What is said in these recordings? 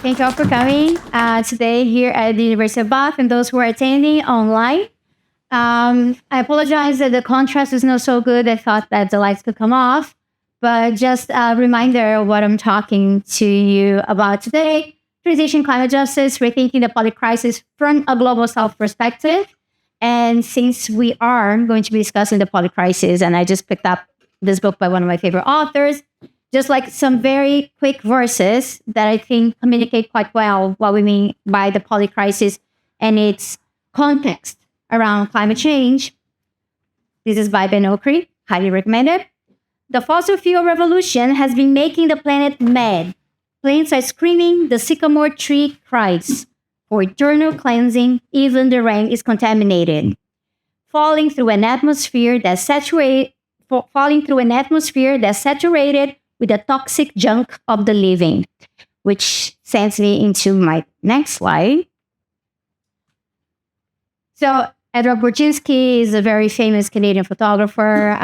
Thank you all for coming today here at the University of Bath and those who are attending online. I apologize that the contrast is not so good. I thought that the lights could come off, but just a reminder of what I'm talking to you about today. Transition climate justice, rethinking the polycrisis from a global south perspective. And since we are going to be discussing the polycrisis, and I just picked up this book by one of my favorite authors, just like some very quick verses that I think communicate quite well what we mean by the polycrisis and its context around climate change. This is by Ben Okri, highly recommended. The fossil fuel revolution has been making the planet mad. Plants are screaming, the sycamore tree cries. For eternal cleansing, even the rain is contaminated. Falling through an atmosphere that's saturated with the toxic junk of the living, which sends me into my next slide. So Edward Burtynsky is a very famous Canadian photographer.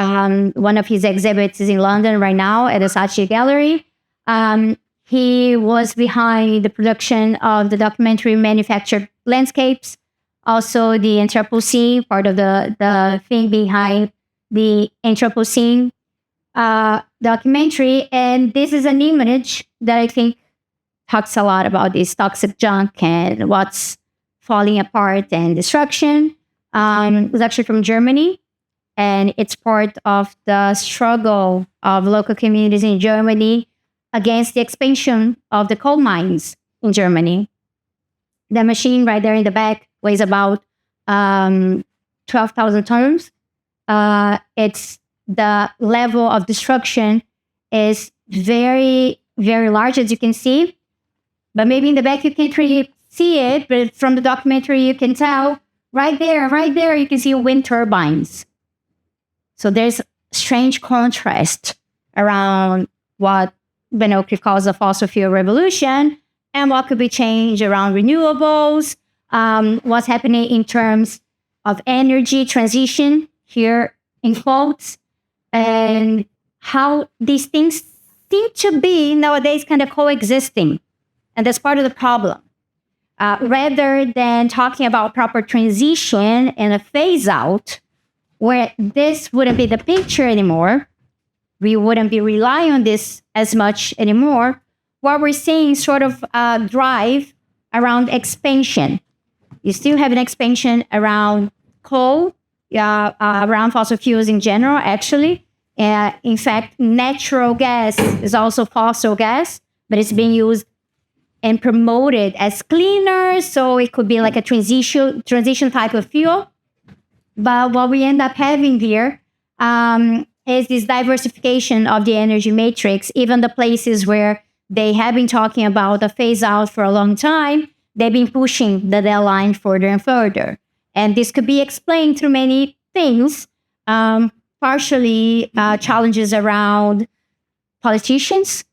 One of his exhibits is in London right now at the Saatchi Gallery. He was behind the production of the documentary Manufactured Landscapes, also the Anthropocene, part of the thing behind the Anthropocene documentary. And this is an image that I think talks a lot about this toxic junk and what's falling apart and destruction. It was actually from Germany, and it's part of the struggle of local communities in Germany against the expansion of the coal mines in Germany. The machine right there in the back weighs about 12,000 tons. It's the level of destruction is very, very large, as you can see. But maybe in the back you can't really see it, but from the documentary you can tell right there, you can see wind turbines. So there's strange contrast around what Ben Okri calls the fossil fuel revolution and what could be changed around renewables, what's happening in terms of energy transition here in quotes, and how these things seem to be nowadays kind of coexisting. And that's part of the problem. Rather than talking about proper transition and a phase out, where this wouldn't be the picture anymore, we wouldn't be relying on this as much anymore, what we're seeing sort of a drive around expansion. You still have an expansion around coal, around fossil fuels in general, actually. In fact, natural gas is also fossil gas, but it's being used and promoted as cleaner, so it could be like a transition type of fuel. But what we end up having here is this diversification of the energy matrix. Even the places where they have been talking about a phase out for a long time, they've been pushing the deadline further and further. And this could be explained through many things, partially challenges around politicians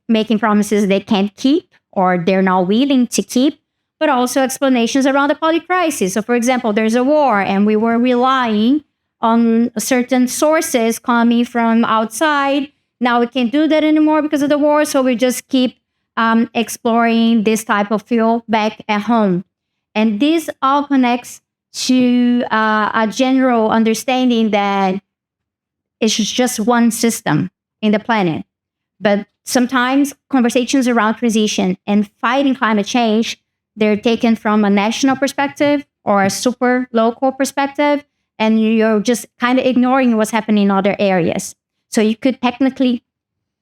making promises they can't keep or they're not willing to keep, but also explanations around the polycrisis. So, for example, there's a war and we were relying on certain sources coming from outside. Now we can't do that anymore because of the war, so we just keep exploring this type of fuel back at home. And this all connects to a general understanding that it's just one system in the planet. But sometimes conversations around transition and fighting climate change, they're taken from a national perspective or a super local perspective, and you're just kind of ignoring what's happening in other areas. So you could technically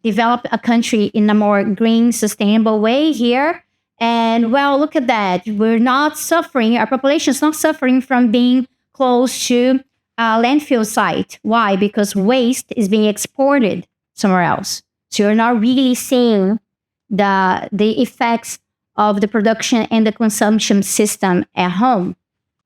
develop a country in a more green, sustainable way here. And well, look at that. We're not suffering, our population is not suffering from being close to a landfill site. Why? Because waste is being exported somewhere else. So you're not really seeing the effects of the production and the consumption system at home.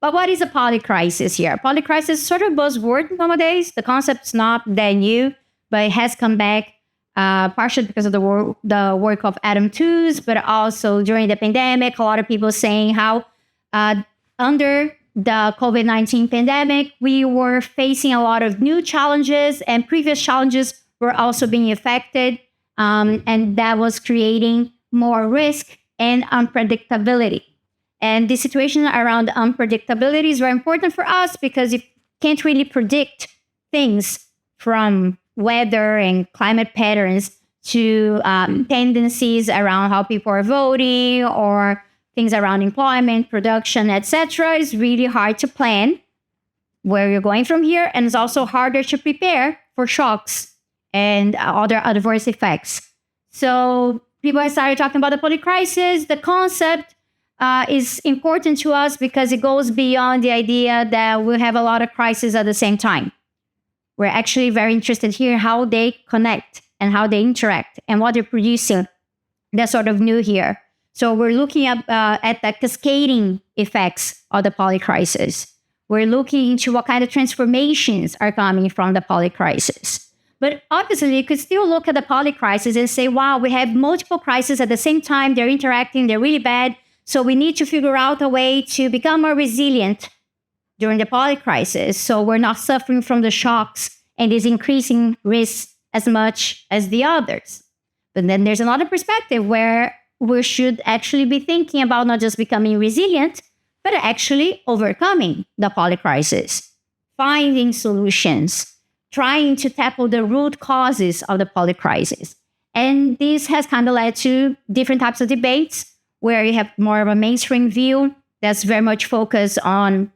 But what is a polycrisis here? Polycrisis is sort of a buzzword nowadays. The concept's not that new, but it has come back partially because of the work of Adam Tooze, but also during the pandemic, a lot of people saying how under the COVID-19 pandemic, we were facing a lot of new challenges and previous challenges were also being affected. And that was creating more risk and unpredictability. And the situation around unpredictability is very important for us because you can't really predict things from weather and climate patterns to tendencies around how people are voting or things around employment, production, etc. It's really hard to plan where you're going from here, and it's also harder to prepare for shocks and other adverse effects. So people started talking about the polycrisis. The concept is important to us because it goes beyond the idea that we have a lot of crises at the same time. We're actually very interested here how they connect and how they interact and what they're producing. That's sort of new here. So we're looking at the cascading effects of the polycrisis. We're looking into what kind of transformations are coming from the polycrisis. But obviously, you could still look at the polycrisis and say, wow, we have multiple crises at the same time. They're interacting. They're really bad. So we need to figure out a way to become more resilient during the polycrisis. So we're not suffering from the shocks and these increasing risks as much as the others. But then there's another perspective where we should actually be thinking about not just becoming resilient, but actually overcoming the polycrisis, finding solutions, trying to tackle the root causes of the polycrisis. And this has kind of led to different types of debates where you have more of a mainstream view that's very much focused on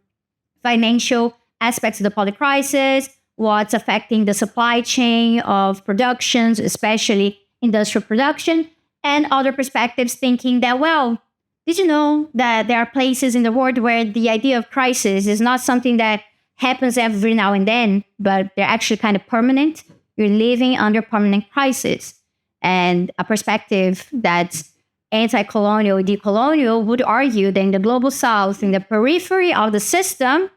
financial aspects of the polycrisis, what's affecting the supply chain of productions, especially industrial production, and other perspectives thinking that, well, did you know that there are places in the world where the idea of crisis is not something that happens every now and then, but they're actually kind of permanent? You're living under permanent crisis. And a perspective that's anti-colonial, decolonial would argue that in the global south, in the periphery of the system,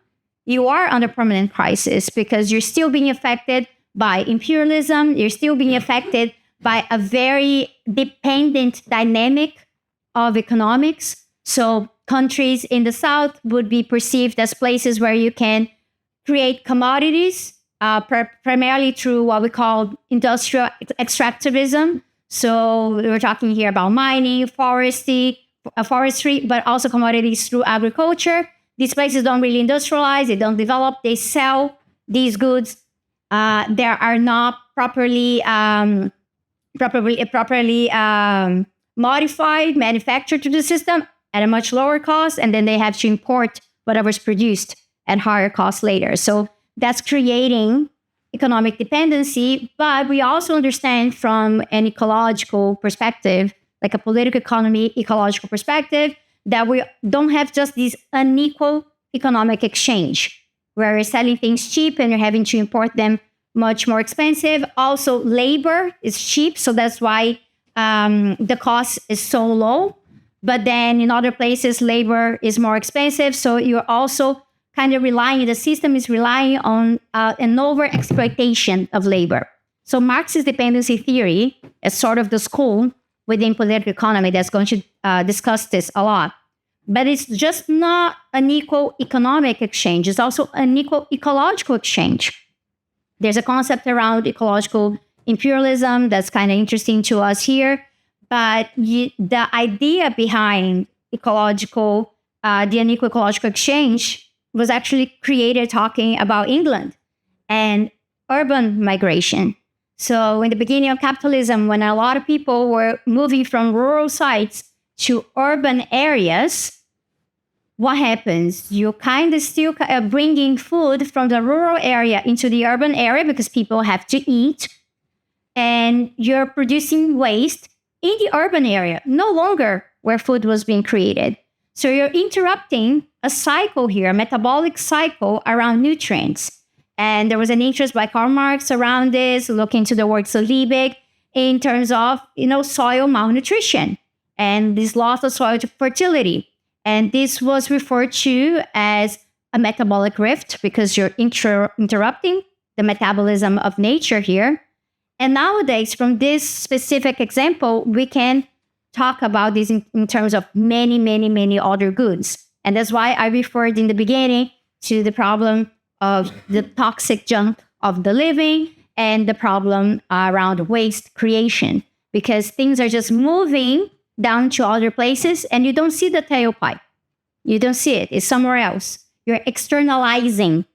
you are under permanent crisis because you're still being affected by imperialism. You're still being affected by a very dependent dynamic of economics. So countries in the South would be perceived as places where you can create commodities, primarily through what we call industrial extractivism. So we're talking here about mining, forestry, but also commodities through agriculture. These places don't really industrialize, they don't develop, they sell these goods. They are not properly modified, manufactured to the system at a much lower cost, and then they have to import whatever's produced at higher cost later. So that's creating economic dependency, but we also understand from an ecological perspective, like a political economy, ecological perspective, that we don't have just this unequal economic exchange where you're selling things cheap and you're having to import them much more expensive. Also, labor is cheap, so that's why the cost is so low. But then in other places, labor is more expensive, so you're also kind of the system is relying on an over-exploitation of labor. So Marxist dependency theory is sort of the school within political economy that's going to discuss this a lot. But it's just not an equal economic exchange. It's also an equal ecological exchange. There's a concept around ecological imperialism that's kind of interesting to us here. But the idea behind the unequal ecological exchange was actually created talking about England and urban migration. So in the beginning of capitalism, when a lot of people were moving from rural sites to urban areas, what happens? You kind of still bringing food from the rural area into the urban area because people have to eat. And you're producing waste in the urban area, no longer where food was being created. So you're interrupting a cycle here, a metabolic cycle around nutrients. And there was an interest by Karl Marx around this, looking into the works of Liebig in terms of, soil malnutrition and this loss of soil to fertility. And this was referred to as a metabolic rift because you're interrupting the metabolism of nature here. And nowadays, from this specific example, we can talk about this in terms of many, many, many other goods. And that's why I referred in the beginning to the problem of the toxic junk of the living and the problem around waste creation, because things are just moving down to other places, and you don't see the tailpipe. You don't see it. It's somewhere else. You're externalizing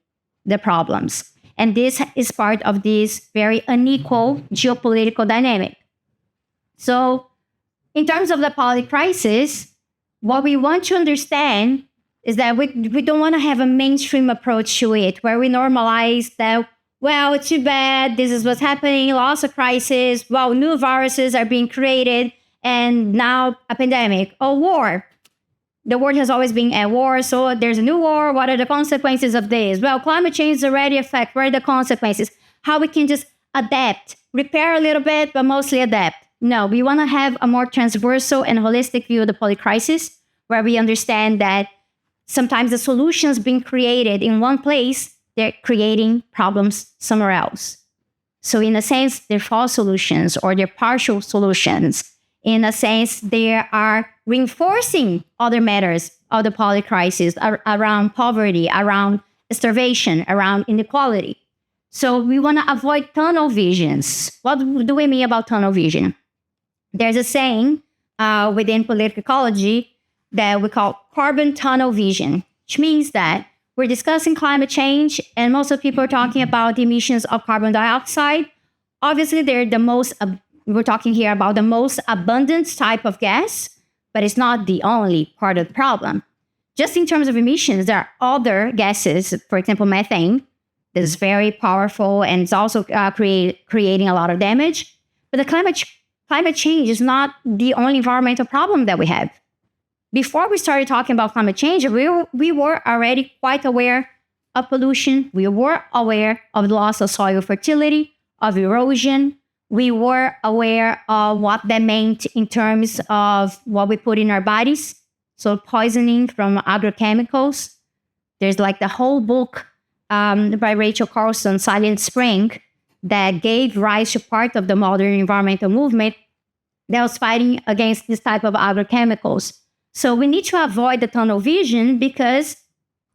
the problems. And this is part of this very unequal geopolitical dynamic. So in terms of the polycrisis, what we want to understand is that we don't want to have a mainstream approach to it, where we normalize that, well, it's too bad, this is what's happening, lots of crisis, well, new viruses are being created, and now a pandemic, a war. The world has always been at war, so there's a new war. What are the consequences of this? Well, climate change is already a fact. What are the consequences? How we can just adapt, repair a little bit, but mostly adapt. No, we want to have a more transversal and holistic view of the polycrisis, where we understand that sometimes the solutions being created in one place, they're creating problems somewhere else. So in a sense, they're false solutions or they're partial solutions. In a sense, they are reinforcing other matters of the polycrisis around poverty, around starvation, around inequality. So we want to avoid tunnel visions. What do we mean about tunnel vision? There's a saying within political ecology that we call carbon tunnel vision, which means that we're discussing climate change and most of the people are talking about the emissions of carbon dioxide. Obviously, they're the most, we're talking here about the most abundant type of gas, but it's not the only part of the problem. Just in terms of emissions, there are other gases, for example, methane, that is very powerful and it's also creating a lot of damage. But the climate change is not the only environmental problem that we have. Before we started talking about climate change, we were already quite aware of pollution. We were aware of the loss of soil fertility, of erosion. We were aware of what that meant in terms of what we put in our bodies. So poisoning from agrochemicals. There's like the whole book by Rachel Carlson, Silent Spring, that gave rise to part of the modern environmental movement that was fighting against this type of agrochemicals. So we need to avoid the tunnel vision because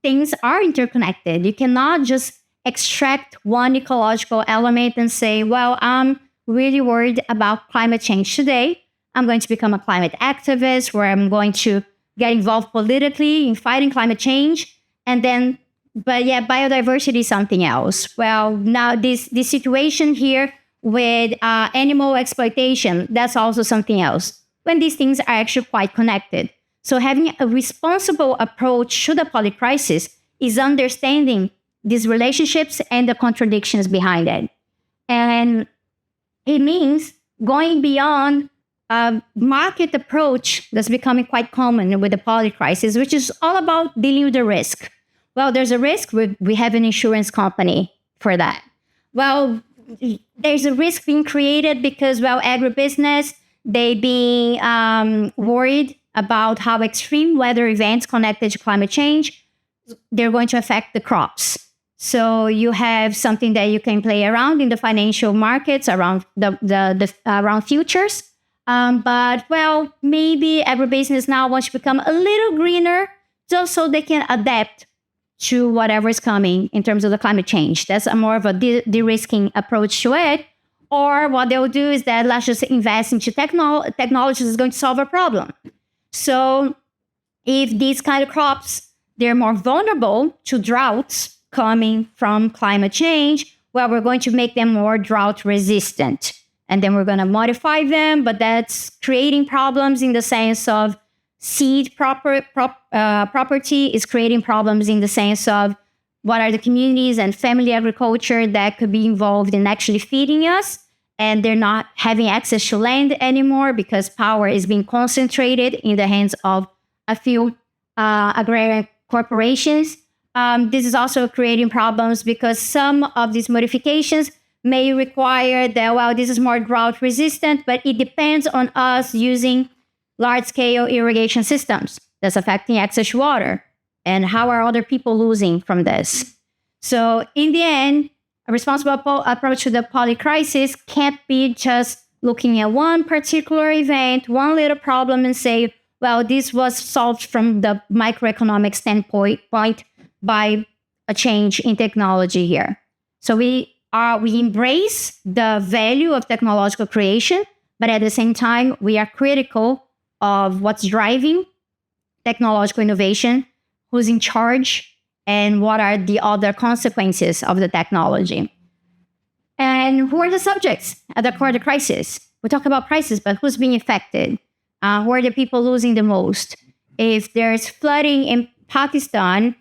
things are interconnected. You cannot just extract one ecological element and say, well, I'm really worried about climate change today. I'm going to become a climate activist where I'm going to get involved politically in fighting climate change. And then, but yeah, biodiversity is something else. Well, now this situation here with animal exploitation, that's also something else. When these things are actually quite connected. So having a responsible approach to the polycrisis is understanding these relationships and the contradictions behind it. And it means going beyond a market approach that's becoming quite common with the polycrisis, which is all about dealing with the risk. Well, there's a risk. We have an insurance company for that. Well, there's a risk being created because, well, agribusiness, they being worried about how extreme weather events connected to climate change, they're going to affect the crops. So you have something that you can play around in the financial markets around around futures. But well, maybe agribusiness now wants to become a little greener just so they can adapt to whatever is coming in terms of the climate change. That's a more of a de-risking approach to it. Or what they'll do is that let's just invest into technology that's going to solve a problem. So if these kind of crops, they're more vulnerable to droughts coming from climate change, well, we're going to make them more drought resistant. And then we're going to modify them, but that's creating problems in the sense of seed property is creating problems in the sense of what are the communities and family agriculture that could be involved in actually feeding us. And they're not having access to land anymore because power is being concentrated in the hands of a few agrarian corporations. This is also creating problems because some of these modifications may require that, well, this is more drought resistant, but it depends on us using large-scale irrigation systems that's affecting access to water. And how are other people losing from this? So in the end, a responsible approach to the polycrisis can't be just looking at one particular event, one little problem and say, well, this was solved from the microeconomic standpoint by a change in technology here. So we embrace the value of technological creation, but at the same time, we are critical of what's driving technological innovation, who's in charge, and what are the other consequences of the technology. And who are the subjects at the core of the crisis? We talk about crisis, but who's being affected? Who are the people losing the most? If there's flooding in Pakistan,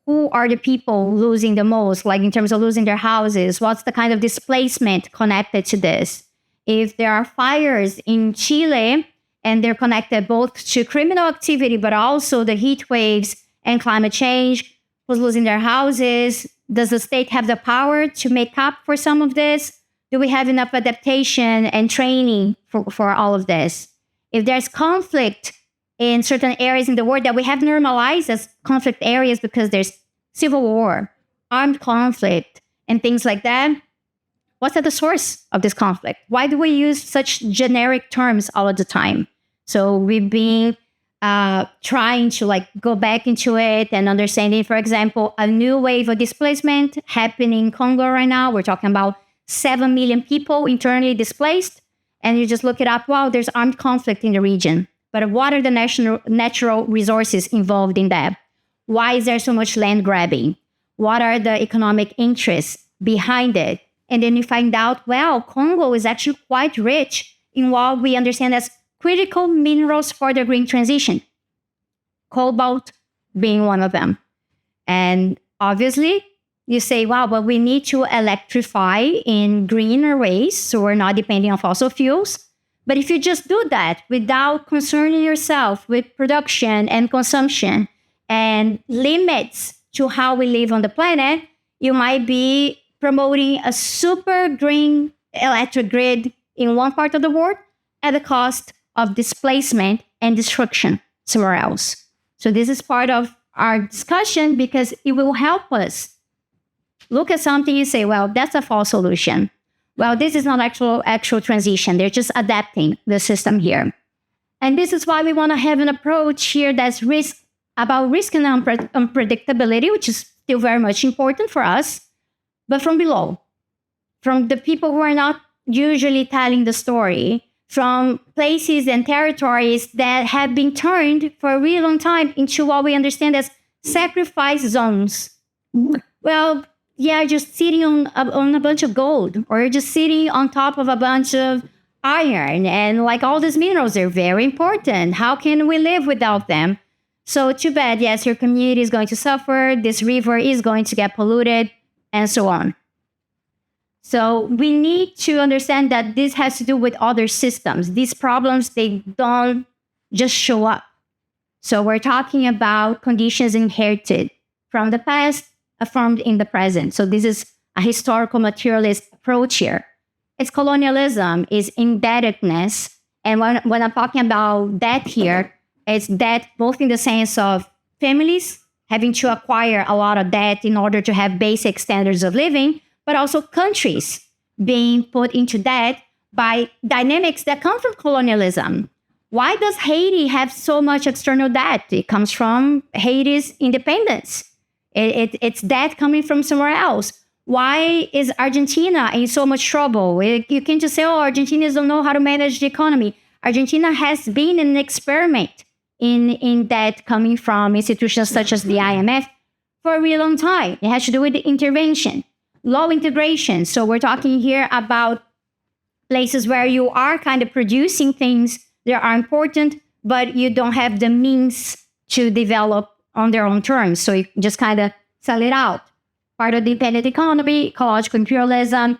who are the people losing the most, like in terms of losing their houses? What's the kind of displacement connected to this? If there are fires in Chile, and they're connected both to criminal activity, but also the heat waves and climate change, who's losing their houses? Does the state have the power to make up for some of this? Do we have enough adaptation and training for all of this? If there's conflict in certain areas in the world that we have normalized as conflict areas because there's civil war, armed conflict, and things like that, what's at the source of this conflict? Why do we use such generic terms all of the time? So we've been trying to go back into it and understanding, for example, a new wave of displacement happening in Congo right now. We're talking about 7 million people internally displaced. And you just look it up, wow, there's armed conflict in the region. But what are the natural resources involved in that? Why is there so much land grabbing? What are the economic interests behind it? And then you find out, well, Congo is actually quite rich in what we understand as critical minerals for the green transition. Cobalt being one of them. And obviously, you say, wow, but we need to electrify in greener ways, so we're not depending on fossil fuels. But if you just do that without concerning yourself with production and consumption and limits to how we live on the planet, you might be promoting a super green electric grid in one part of the world at the cost of displacement and destruction somewhere else. So this is part of our discussion because it will help us look at something and say, well, that's a false solution. Well, this is not actual transition. They're just adapting the system here. And this is why we want to have an approach here that's about risk and unpredictability, which is still very much important for us, but from below, from the people who are not usually telling the story, from places and territories that have been turned for a really long time into what we understand as sacrifice zones. Well, yeah, just sitting on a bunch of gold, or just sitting on top of a bunch of iron, and all these minerals are very important. How can we live without them? So too bad, yes, your community is going to suffer, this river is going to get polluted, and so on. So we need to understand that this has to do with other systems. These problems, they don't just show up. So we're talking about conditions inherited from the past, affirmed in the present. So this is a historical materialist approach here. It's colonialism, is indebtedness. And when I'm talking about debt here, it's debt both in the sense of families having to acquire a lot of debt in order to have basic standards of living, but also countries being put into debt by dynamics that come from colonialism. Why does Haiti have so much external debt? It comes from Haiti's independence. It's debt coming from somewhere else. Why is Argentina in so much trouble? You can't just say, oh, Argentinians don't know how to manage the economy. Argentina has been an experiment in debt coming from institutions such as the IMF for a really long time. It has to do with the intervention, low integration. So we're talking here about places where you are kind of producing things that are important, but you don't have the means to develop on their own terms. So you just kind of sell it out. Part of the dependent economy, ecological imperialism,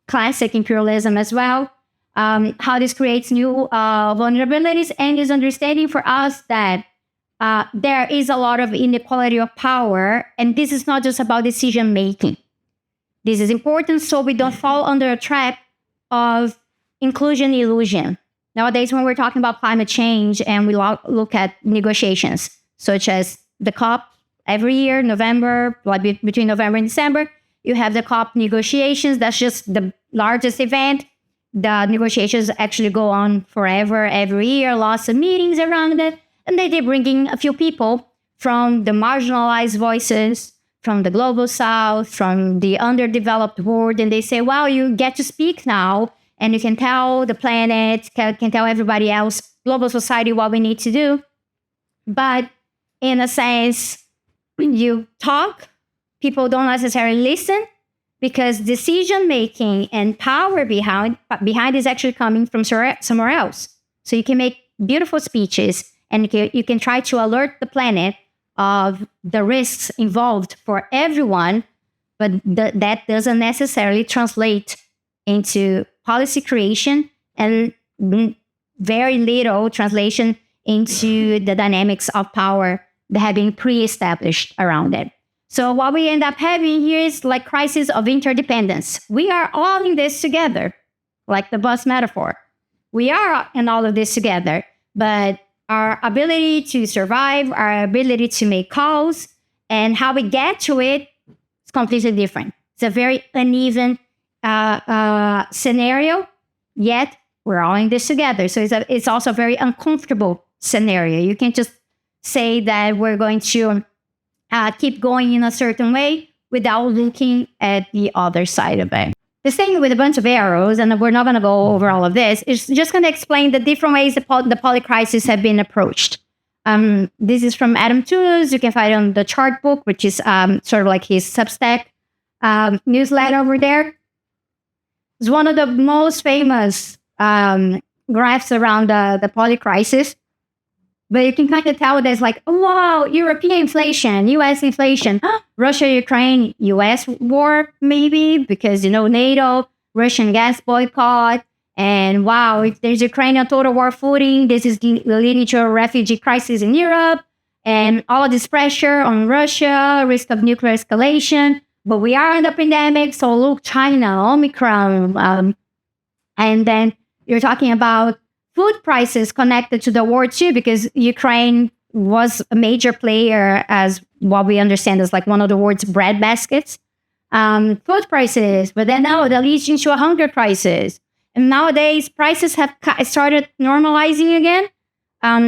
classic imperialism as well. How this creates new vulnerabilities, and is understanding for us that there is a lot of inequality of power, and this is not just about decision making. This is important so we don't fall under a trap of inclusion illusion. Nowadays, when we're talking about climate change and we look at negotiations, such as the COP every year, November, between November and December, you have the COP negotiations. That's just the largest event. The negotiations actually go on forever, every year, lots of meetings around it. And they're bringing a few people from the marginalized voices, from the global south, from the underdeveloped world. And they say, wow, you get to speak now. and you can tell the planet, can tell everybody else, global society, what we need to do. But in a sense, when you talk, people don't necessarily listen, because decision making and power behind is actually coming from somewhere else. So you can make beautiful speeches, and you can try to alert the planet of the risks involved for everyone, but that doesn't necessarily translate into policy creation, and very little translation into the dynamics of power that have been pre-established around it. So what we end up having here is like crisis of interdependence. We are all in this together, like the bus metaphor. We are in all of this together, but our ability to survive, our ability to make calls, and how we get to it is completely different. It's a very uneven scenario, yet we're all in this together. So it's also a very uncomfortable scenario. You can't just say that we're going to keep going in a certain way without looking at the other side of it. This thing with a bunch of arrows, and we're not going to go over all of this, is just going to explain the different ways the polycrisis have been approached. This is from Adam Tooze. You can find it on the chart book, which is sort of like his Substack newsletter over there. It's one of the most famous graphs around the polycrisis. But you can kind of tell there's like, oh, wow, European inflation, US inflation, Russia-Ukraine, US war, maybe, because, NATO, Russian gas boycott, and wow, if there's Ukrainian total war footing, this is leading to a refugee crisis in Europe, and all of this pressure on Russia, risk of nuclear escalation. But we are in the pandemic, so look, China, Omicron, and then you're talking about food prices connected to the war too, because Ukraine was a major player, as what we understand as like one of the world's bread baskets. Food prices, but then now that leads into a hunger crisis. And nowadays, prices have started normalizing again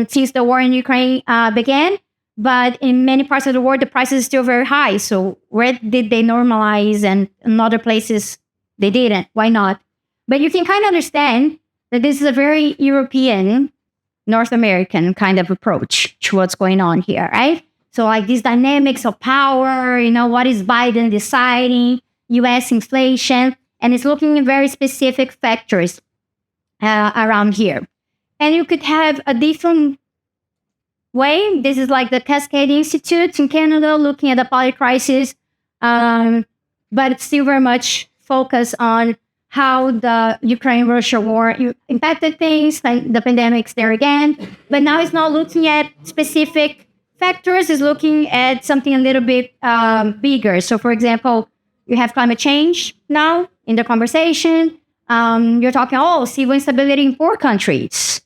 since the war in Ukraine began. But in many parts of the world, the prices are still very high. So where did they normalize, and in other places they didn't? Why not? But you can kind of understand that this is a very European, North American kind of approach to what's going on here, right? So like these dynamics of power, what is Biden deciding, US inflation, and it's looking at very specific factors around here. And you could have a different way. This is like the Cascade Institute in Canada looking at the polycrisis, but it's still very much focused on how the Ukraine-Russia war impacted things, like the pandemics there again. But now it's not looking at specific factors, it's looking at something a little bit bigger. So, for example, you have climate change now in the conversation. You're talking, civil instability in poor countries.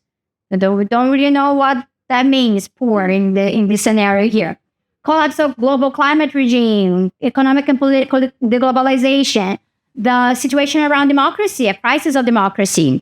We don't really know what that means, poor, in this scenario here. Collapse of global climate regime, economic and political deglobalization, the situation around democracy, a crisis of democracy.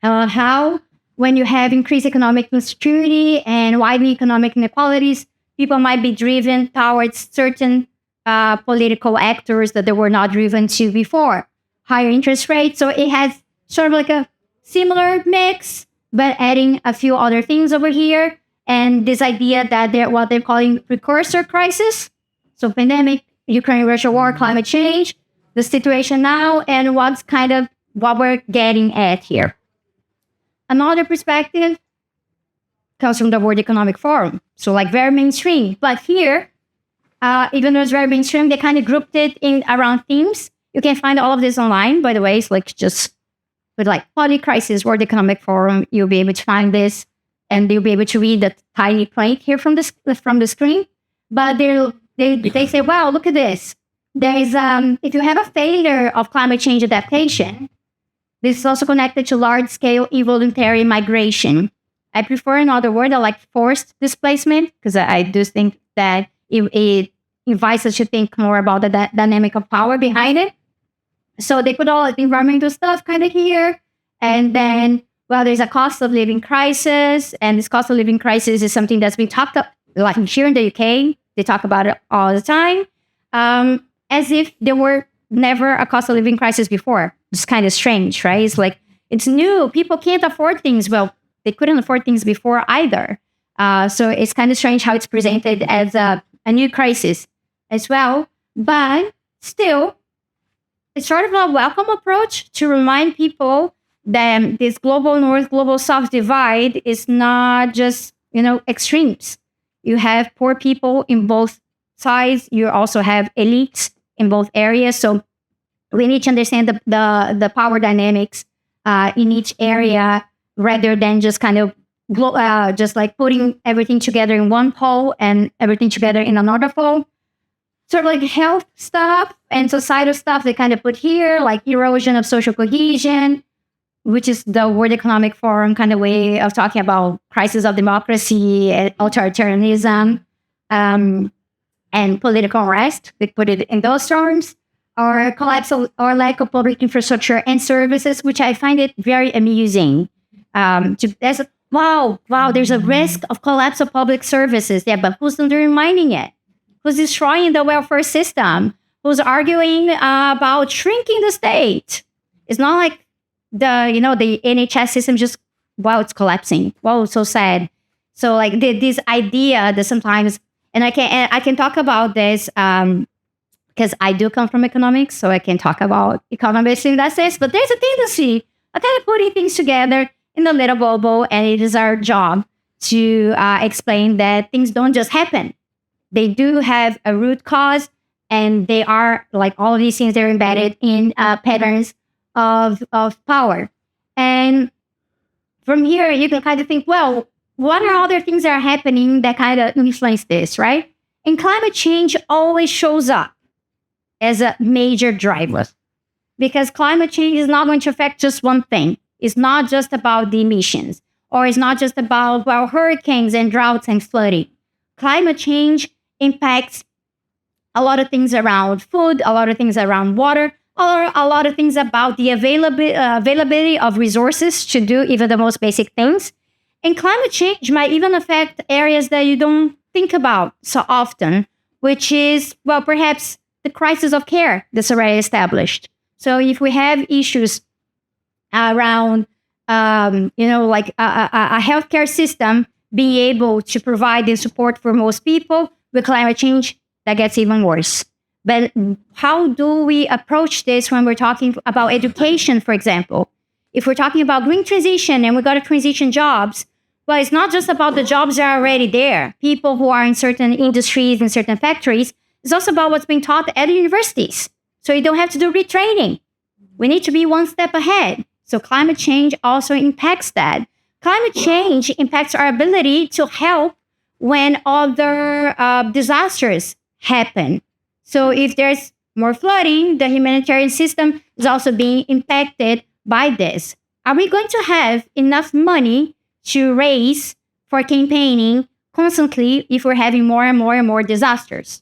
How, when you have increased economic insecurity and widening economic inequalities, people might be driven towards certain political actors that they were not driven to before. Higher interest rates. So it has sort of like a similar mix, but adding a few other things over here. And this idea that they're what they're calling precursor crisis. So pandemic, Ukraine-Russia war, climate change, the situation now, and what we're getting at here. Another perspective comes from the World Economic Forum. So like very mainstream. But here, even though it's very mainstream, they kind of grouped it in around themes. You can find all of this online, by the way. It's like just with like Polycrisis, World Economic Forum, you'll be able to find this, and you'll be able to read the tiny print here from the screen. But they say, wow, look at this. There is, if you have a failure of climate change adaptation, this is also connected to large-scale involuntary migration. I prefer another word, like forced displacement, because I do think that it invites us to think more about the dynamic of power behind it. So they put all the environmental stuff kind of here. And then, well, there's a cost of living crisis. And this cost of living crisis is something that's been talked about, like here in the UK, they talk about it all the time. As if there were never a cost of living crisis before. It's kind of strange, right? It's like, it's new. People can't afford things. Well, they couldn't afford things before either. So it's kind of strange how it's presented as a new crisis as well. But still, it's sort of a welcome approach to remind people that this global north, global south divide is not just, extremes. You have poor people in both sides. You also have elites in both areas. So we need to understand the power dynamics in each area rather than just kind of just like putting everything together in one pole and everything together in another pole. Sort of like health stuff and societal stuff they kind of put here, like erosion of social cohesion, which is the World Economic Forum kind of way of talking about crisis of democracy, authoritarianism, and political unrest. They put it in those terms, or collapse or lack of public infrastructure and services, which I find it very amusing. There's a risk of collapse of public services. Yeah, but who's undermining it? Who's destroying the welfare system? Who's arguing about shrinking the state? It's not like the NHS system just, it's collapsing. Wow, so sad. So like this idea that sometimes, and I can talk about this because I do come from economics, so I can talk about economists in that sense. But there's a tendency of kind of putting things together in a little bubble, and it is our job to explain that things don't just happen. They do have a root cause, and they are, like all of these things, they're embedded in patterns of power. And from here, you can kind of think, well, what are other things that are happening that kind of influence this, right? And climate change always shows up as a major driver, because climate change is not going to affect just one thing. It's not just about the emissions, or it's not just about, hurricanes and droughts and flooding. Climate change impacts a lot of things around food, a lot of things around water, or a lot of things about the availability of resources to do even the most basic things. And climate change might even affect areas that you don't think about so often, which is, perhaps the crisis of care that's already established. So if we have issues around, like a healthcare system being able to provide the support for most people, with climate change, that gets even worse. But how do we approach this when we're talking about education, for example? If we're talking about green transition and we got to transition jobs, it's not just about the jobs that are already there. People who are in certain industries and certain factories. It's also about what's being taught at the universities. So you don't have to do retraining. We need to be one step ahead. So climate change also impacts that. Climate change impacts our ability to help when other disasters happen. So if there's more flooding, the humanitarian system is also being impacted by this. Are we going to have enough money to raise for campaigning constantly if we're having more and more and more disasters?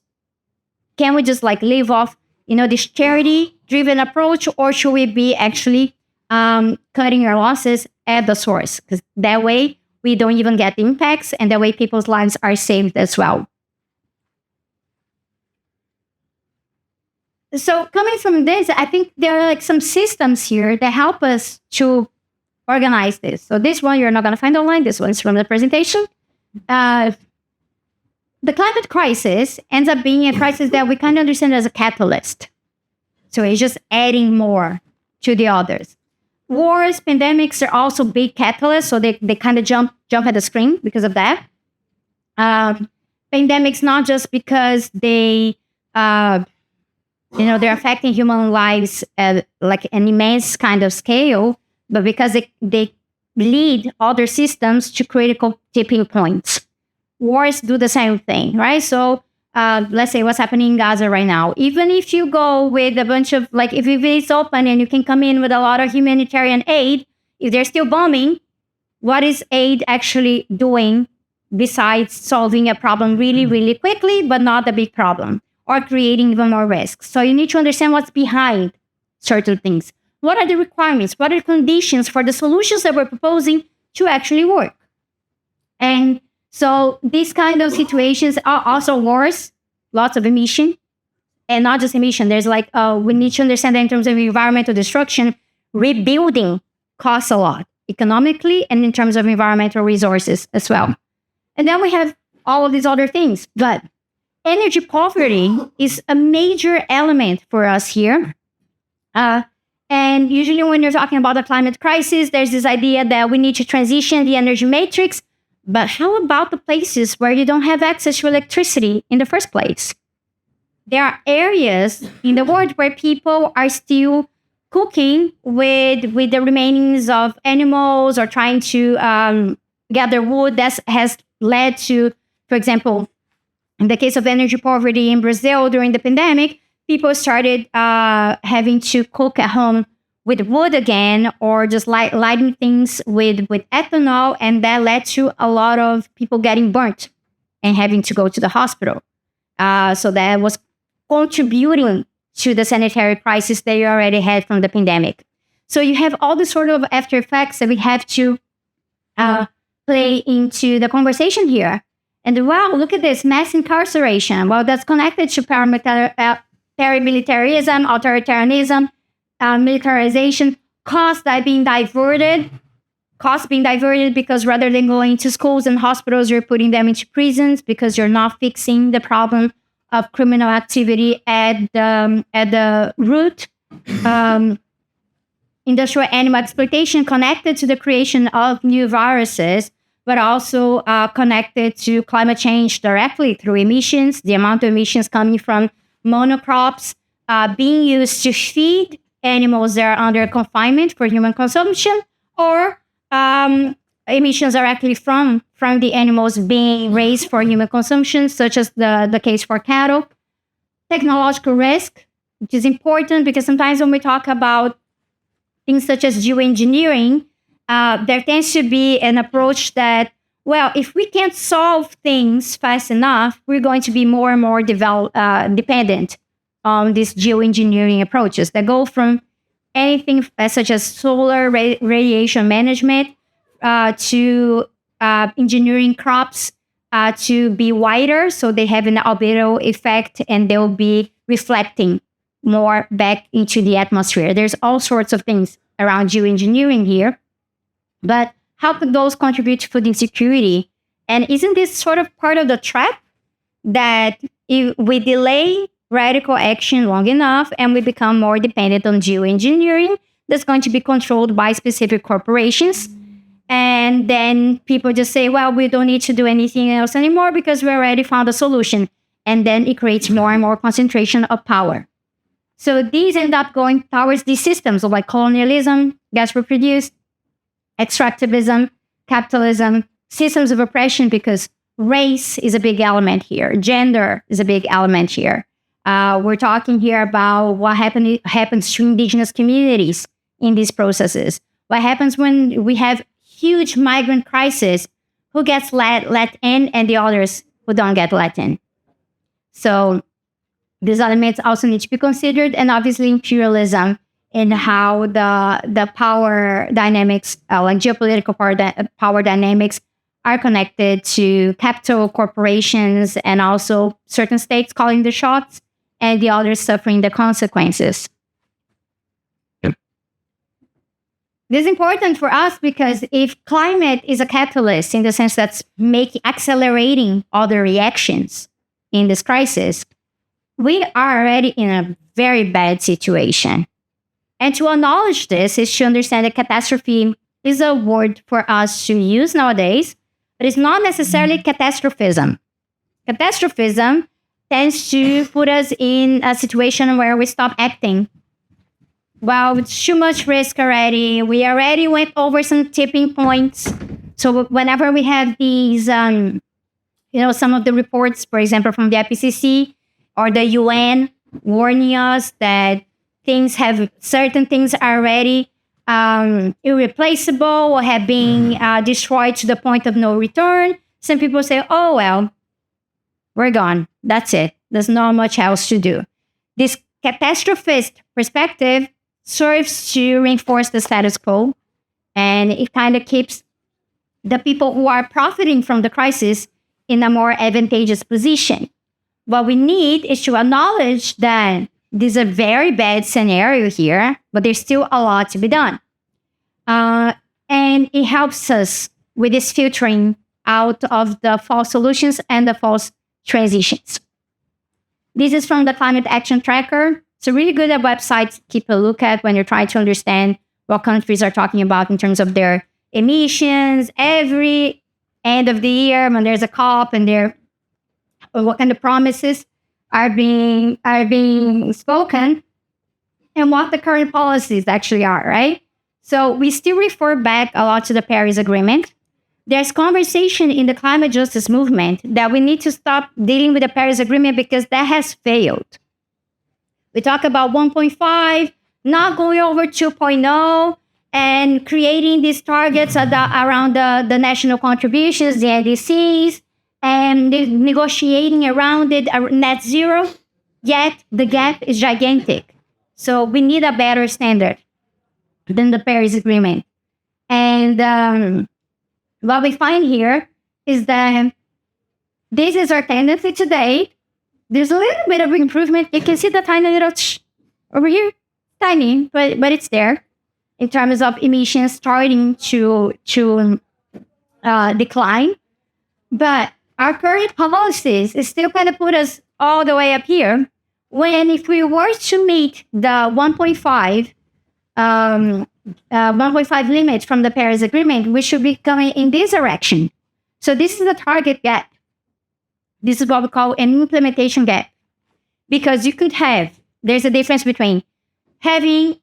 Can we just live off, this charity-driven approach, or should we be actually cutting our losses at the source? Because that way we don't even get the impacts, and that way people's lives are saved as well. So coming from this, I think there are some systems here that help us to organize this. So this one you're not going to find online. This one's from the presentation. The climate crisis ends up being a crisis that we kind of understand as a catalyst. So it's just adding more to the others. Wars, pandemics are also big catalysts, so they kind of jump at the screen because of that. Pandemics not just because they're affecting human lives at an immense kind of scale, but because they lead other systems to critical tipping points. Wars do the same thing, right? So let's say what's happening in Gaza right now. Even if you go with a bunch of, if it's open and you can come in with a lot of humanitarian aid, if they're still bombing, what is aid actually doing besides solving a problem really, really quickly, but not a big problem, or creating even more risks? So you need to understand what's behind certain things. What are the requirements? What are the conditions for the solutions that we're proposing to actually work? And so these kind of situations are also wars, lots of emission, and not just emission. There's like, we need to understand that in terms of environmental destruction, rebuilding costs a lot economically and in terms of environmental resources as well. And then we have all of these other things. But energy poverty is a major element for us here. And usually when you're talking about the climate crisis, there's this idea that we need to transition the energy matrix. But how about the places where you don't have access to electricity in the first place? There are areas in the world where people are still cooking with the remainings of animals or trying to gather wood. That has led to, for example, in the case of energy poverty in Brazil during the pandemic, people started having to cook at home with wood again, or just lighting things with ethanol, and that led to a lot of people getting burnt and having to go to the hospital. So that was contributing to the sanitary crisis that you already had from the pandemic. So you have all the sort of after effects that we have to play into the conversation here. And wow, look at this, mass incarceration. Well, that's connected to paramilitarism, authoritarianism, militarization, costs being diverted because rather than going to schools and hospitals, you're putting them into prisons because you're not fixing the problem of criminal activity at the root. Industrial animal exploitation connected to the creation of new viruses, but also connected to climate change directly through emissions, the amount of emissions coming from monocrops being used to feed animals that are under confinement for human consumption, or emissions directly from the animals being raised for human consumption, such as the case for cattle. Technological risk, which is important because sometimes when we talk about things such as geoengineering, there tends to be an approach that, well, if we can't solve things fast enough, we're going to be more and more dependent on these geoengineering approaches that go from anything such as solar radiation management to engineering crops to be whiter, so they have an albedo effect and they'll be reflecting more back into the atmosphere. There's all sorts of things around geoengineering here. But how could those contribute to food insecurity? And isn't this sort of part of the trap that if we delay radical action long enough and we become more dependent on geoengineering, that's going to be controlled by specific corporations? And then people just say, well, we don't need to do anything else anymore because we already found a solution. And then it creates more and more concentration of power. So these end up going towards these systems like colonialism, gas reproduced, extractivism, capitalism, systems of oppression, because race is a big element here. Gender is a big element here. We're talking here about what happens to indigenous communities in these processes. What happens when we have huge migrant crisis, who gets let in and the others who don't get let in. So these elements also need to be considered, and obviously imperialism and how the power dynamics, like geopolitical power dynamics, are connected to capital corporations and also certain states calling the shots and the others suffering the consequences. This is important for us because if climate is a catalyst in the sense that's accelerating other reactions in this crisis, we are already in a very bad situation. And to acknowledge this is to understand that catastrophe is a word for us to use nowadays, but it's not necessarily catastrophism. Catastrophism tends to put us in a situation where we stop acting. Well, it's too much risk already. We already went over some tipping points. So whenever we have these, some of the reports, for example, from the IPCC or the UN warning us that certain things are already irreplaceable or have been destroyed to the point of no return. Some people say, oh, well, we're gone. That's it. There's not much else to do. This catastrophist perspective serves to reinforce the status quo, and it kind of keeps the people who are profiting from the crisis in a more advantageous position. what we need is to acknowledge that this is a very bad scenario here, but there's still a lot to be done. And it helps us with this filtering out of the false solutions and the false transitions. This is from the Climate Action Tracker. It's a really good website to keep a look at when you're trying to understand what countries are talking about in terms of their emissions. Every end of the year, when there's a COP and what kind of promises are being spoken, and what the current policies actually are, right? So we still refer back a lot to the Paris Agreement. There's conversation in the climate justice movement that we need to stop dealing with the Paris Agreement because that has failed. We talk about 1.5, not going over 2.0, and creating these targets around the national contributions, the NDCs, and negotiating around it net zero, yet the gap is gigantic. So we need a better standard than the Paris Agreement. And what we find here is that this is our tendency today. There's a little bit of improvement. You can see the tiny little over here, tiny, but it's there in terms of emissions starting to decline. But our current policies is still kind of put us all the way up here. When if we were to meet the 1.5 limit from the Paris Agreement, we should be coming in this direction. So this is the target gap. This is what we call an implementation gap. Because there's a difference between having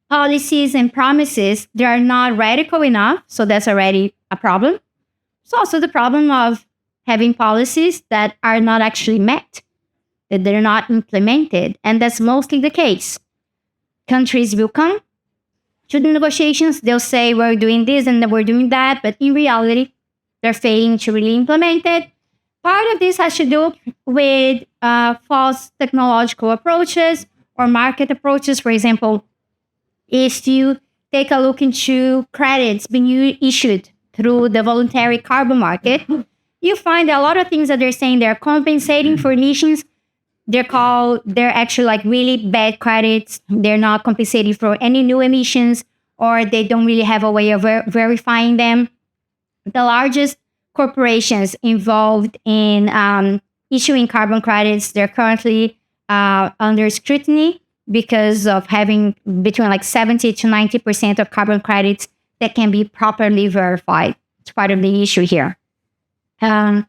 policies and promises that are not radical enough, so that's already a problem. It's also the problem of having policies that are not actually met, that they're not implemented, and that's mostly the case. Countries will come to the negotiations, they'll say we're doing this and we're doing that, but in reality, they're failing to really implement it. Part of this has to do with false technological approaches or market approaches. For example, if you take a look into credits being issued through the voluntary carbon market, you find a lot of things that they're saying they're compensating for emissions. They're actually like really bad credits. They're not compensating for any new emissions, or they don't really have a way of verifying them. The largest corporations involved in issuing carbon credits, they're currently under scrutiny because of having between like 70 to 90% of carbon credits that can be properly verified. It's part of the issue here. And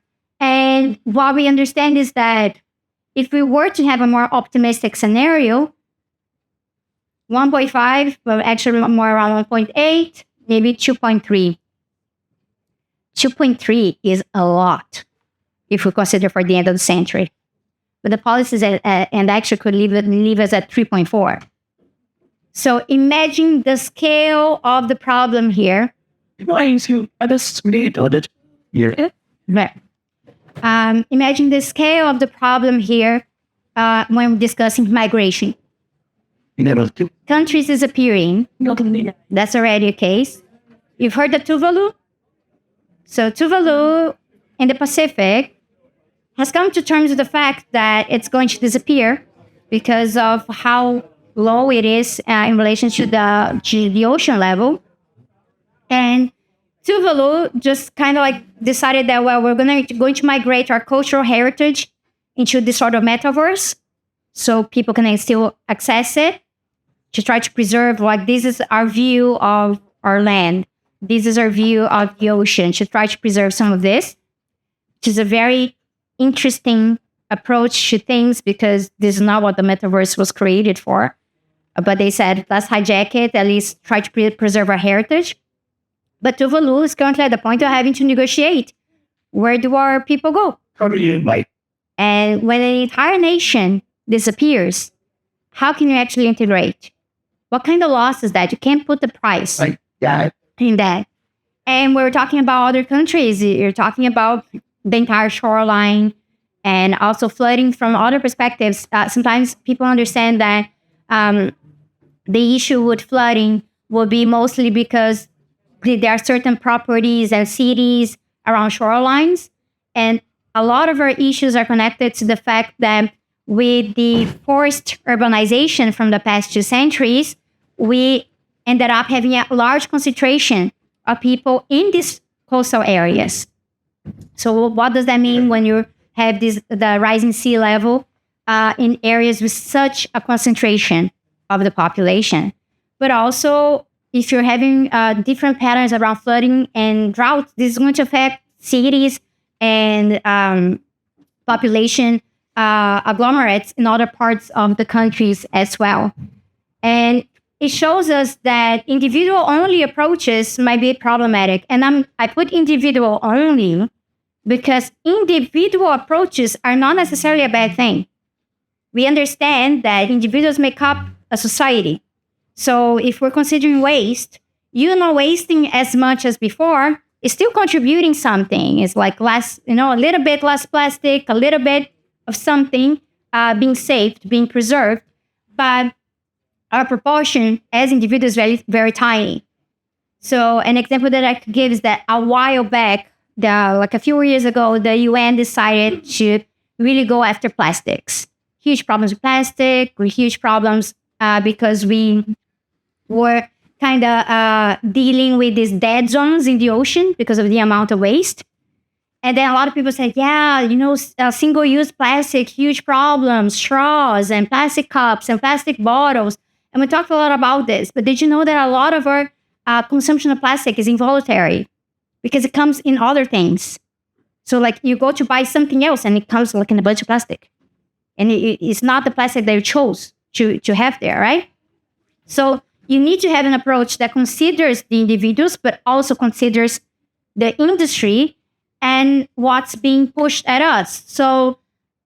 what we understand is that if we were to have a more optimistic scenario, 1.5, but actually more around 1.8, maybe 2.3. 2.3 is a lot if we consider for the end of the century. But the policies and actually could leave us at 3.4. So imagine the scale of the problem here. Imagine the scale of the problem here when discussing migration. Countries disappearing. That's already a case. You've heard of Tuvalu? So Tuvalu in the Pacific has come to terms with the fact that it's going to disappear because of how low it is in relation to the ocean level. And Tuvalu just kind of like decided that, well, we're going to migrate our cultural heritage into this sort of metaverse so people can still access it, to try to preserve, like, this is our view of our land. This is our view of the ocean, to try to preserve some of this, which is a very interesting approach to things because this is not what the metaverse was created for. But they said, let's hijack it, at least try to preserve our heritage. But Tuvalu is currently at the point of having to negotiate. Where do our people go? And when an entire nation disappears, how can you actually integrate? What kind of loss is that? You can't put the price in that. And we're talking about other countries. You're talking about the entire shoreline and also flooding from other perspectives. Sometimes people understand that the issue with flooding will be mostly because there are certain properties and cities around shorelines, and a lot of our issues are connected to the fact that with the forced urbanization from the past 2 centuries, we ended up having a large concentration of people in these coastal areas. So what does that mean when you have the rising sea level in areas with such a concentration of the population? But also, if you're having different patterns around flooding and drought, this is going to affect cities and population agglomerates in other parts of the countries as well. And it shows us that individual-only approaches might be problematic. And I put individual only because individual approaches are not necessarily a bad thing. We understand that individuals make up a society. So if we're considering waste, you not wasting as much as before is still contributing something. It's like less, a little bit less plastic, a little bit of something being saved, being preserved. But our proportion as individuals is very, very tiny. So an example that I could give is that a while back, like a few years ago, the UN decided to really go after plastics. Huge problems with plastic, huge problems because we were kind of dealing with these dead zones in the ocean because of the amount of waste. And then a lot of people said, single-use plastic, huge problems, straws and plastic cups and plastic bottles. And we talked a lot about this. But did you know that a lot of our consumption of plastic is involuntary because it comes in other things? So like you go to buy something else and it comes like in a bunch of plastic. And it's not the plastic that you chose to have there, right? So you need to have an approach that considers the individuals, but also considers the industry and what's being pushed at us. So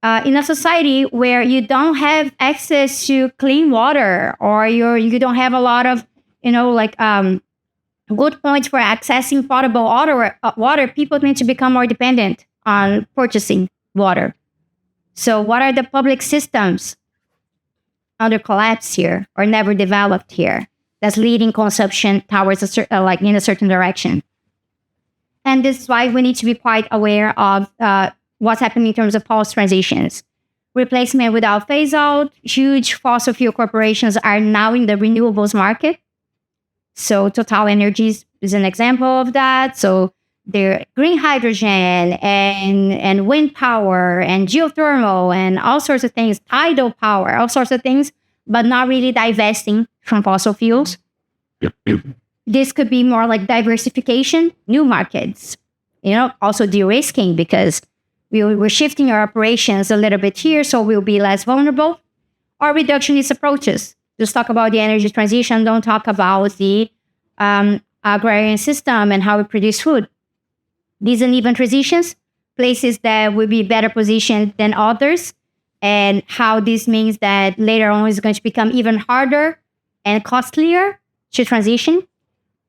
in a society where you don't have access to clean water, or you don't have a lot of, good points for accessing potable water, people tend to become more dependent on purchasing water. So what are the public systems under collapse here or never developed here that's leading consumption towards in a certain direction? And this is why we need to be quite aware of what's happening in terms of policy transitions. Replacement without phase out. Huge fossil fuel corporations are now in the renewables market. So Total Energies is an example of that. So they're green hydrogen and wind power and geothermal and all sorts of things, tidal power, all sorts of things, but not really divesting from fossil fuels. This could be more like diversification, new markets, also de-risking because we're shifting our operations a little bit here, so we'll be less vulnerable. Or reductionist approaches. Just talk about the energy transition, don't talk about the agrarian system and how we produce food. These uneven transitions, places that will be better positioned than others, and how this means that later on it's going to become even harder and costlier to transition,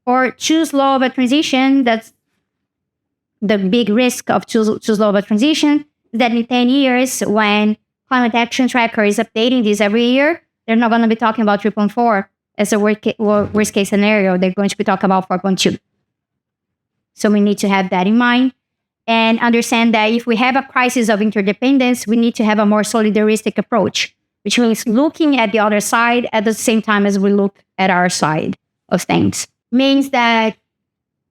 or too slow of a transition. That's the big risk of too slow of a transition, that in 10 years, when Climate Action Tracker is updating this every year, they're not going to be talking about 3.4 as a worst case scenario. They're going to be talking about 4.2. So we need to have that in mind and understand that if we have a crisis of interdependence, we need to have a more solidaristic approach, which means looking at the other side at the same time as we look at our side of things. Means that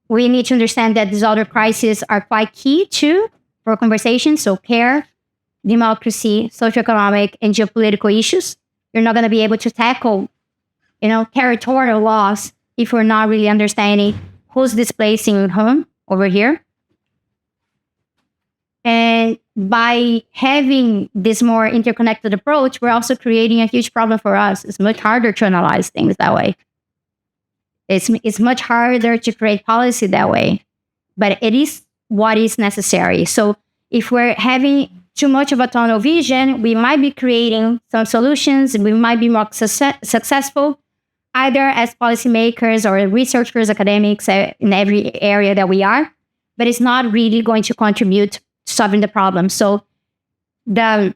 we need to understand that these other crises are quite key too for conversation. So care, democracy, socioeconomic, and geopolitical issues. You're not going to be able to tackle, territorial loss if we're not really understanding who's displacing whom over here. And by having this more interconnected approach, we're also creating a huge problem for us. It's much harder to analyze things that way. It's much harder to create policy that way, but it is what is necessary. So if we're having too much of a tunnel vision, we might be creating some solutions. We might be more successful, either as policymakers or researchers, academics in every area that we are, but it's not really going to contribute to solving the problem. So the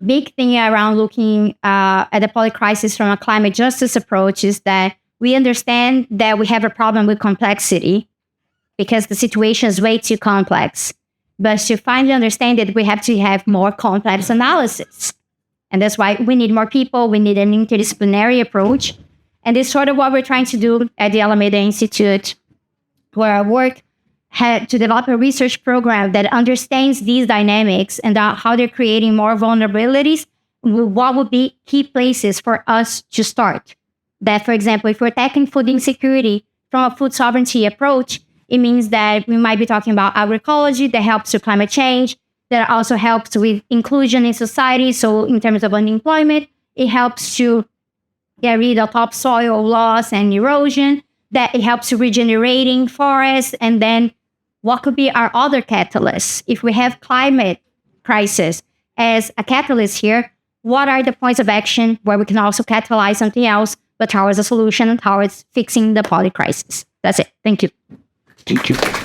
big thing around looking at the polycrisis from a climate justice approach is that we understand that we have a problem with complexity because the situation is way too complex. But to finally understand it, we have to have more complex analysis. And that's why we need more people. We need an interdisciplinary approach. And it's sort of what we're trying to do at the Alameda Institute, where our work had to develop a research program that understands these dynamics and how they're creating more vulnerabilities. What would be key places for us to start? That, for example, if we're tackling food insecurity from a food sovereignty approach, it means that we might be talking about agroecology that helps with climate change, that also helps with inclusion in society. So in terms of unemployment, it helps to get rid of topsoil loss and erosion, that it helps regenerating forests. And then what could be our other catalysts? If we have climate crisis as a catalyst here, what are the points of action where we can also catalyze something else, but towards a solution and towards fixing the polycrisis? That's it. Thank you. Thank you.